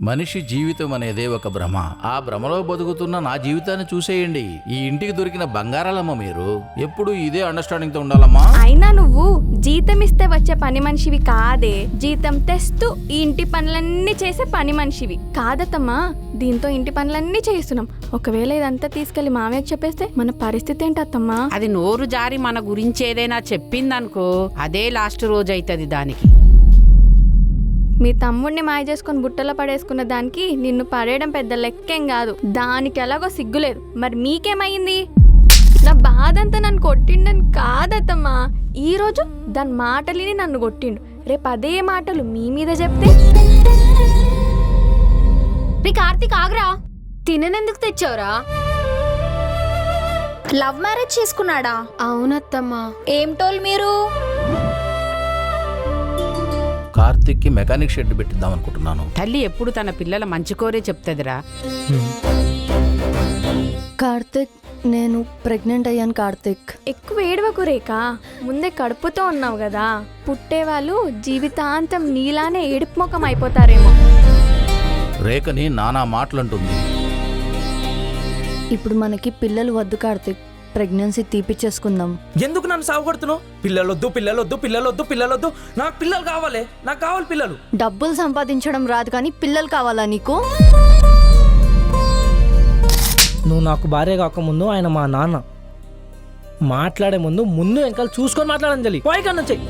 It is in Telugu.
మనిషి జీవితం అనేదే ఒక భ్రమ. ఆ భ్రమలో బతుకుతున్న నా జీవితాన్ని చూసేయండి. ఈ ఇంటికి దొరికిన బంగారాలమ్మ మీరు. ఎప్పుడు ఇదే అండర్స్టాండింగ్ తో ఉండాలమ్మా. అయినా నువ్వు జీతం ఇస్తే వచ్చే పని మనిషివి కాదే, జీతం తెస్తూ ఈ ఇంటి పనులన్నీ చేసే పని మనిషివి కాదత్తమ్మా. దీంతో ఇంటి పనులన్నీ చేస్తున్నాం. ఒకవేళ ఇదంతా తీసుకెళ్లి మామయ్యకి చెప్పేస్తే మన పరిస్థితి ఏంటత్తమ్మా? అది నోరు జారి మన గురించి ఏదైనా చెప్పిందనుకో, అదే లాస్ట్ రోజు అవుతుంది దానికి. మీ తమ్ముడిని మాయ చేసుకుని బుట్టలో పడేసుకున్న దానికి నిన్ను పడేయడం పెద్ద లెక్కేం కాదు. దానికి ఎలాగో సిగ్గులేదు. మరి మీకేమైంది? నా బాధ అంతా నన్ను కొట్టిండని కాదత్తమ్మా, ఈరోజు దాని మాటలిని నన్ను కొట్టిండు. రేపు అదే మాటలు మీ మీద చెప్తే. రే కార్తీక్ ఆగ్రా, తిననెందుకు తెచ్చావురా? లవ్ మ్యారేజ్ చేసుకున్నాడా? అవునత్తమ్మా. ఏం టోల్ మీరు? కార్తిక్ కి మెకానిక్ షెడ్ పెట్టిద్దాం అనుకుంటున్నాను. తల్లి ఎప్పుడు తన పిల్లల మంచి కోరే చెప్తుందిరా. కార్తిక్, నేను ప్రెగ్నెంట్ అయ్యాను. కార్తిక్, ఎక్కువ ఏడవకు రేఖ. ముందే కడుపుతో ఉన్నావు కదా, పుట్టేవాళ్ళు జీవితాంతం నీలానే ఏడుపు ముఖం అయిపోతారేమో. రేఖని నానా మాటలంటుంది. ఇప్పుడు మనకి పిల్లలు వద్దు కార్తిక్, ప్రెగ్నెన్సీ తీపిచ్చేసుకుందాం. ఎందుకు నన్ను సాగుకొడుతున్నావు? పిల్లలొద్దు పిల్లలొద్దు పిల్లలొద్దు పిల్లలొద్దు, నాకు పిల్లలు కావాలి, నాకు కావాలి పిల్లలు. డబ్బులు సంపాదించడం రాదు కానీ పిల్లలు కావాలా నీకు? నువ్వు నాకు భార్య కాకముందు ఆయన మా నాన్న. మాట్లాడే ముందు వెనకాల చూసుకొని మాట్లాడంజలి. పోయి కన్నా చెయ్యి.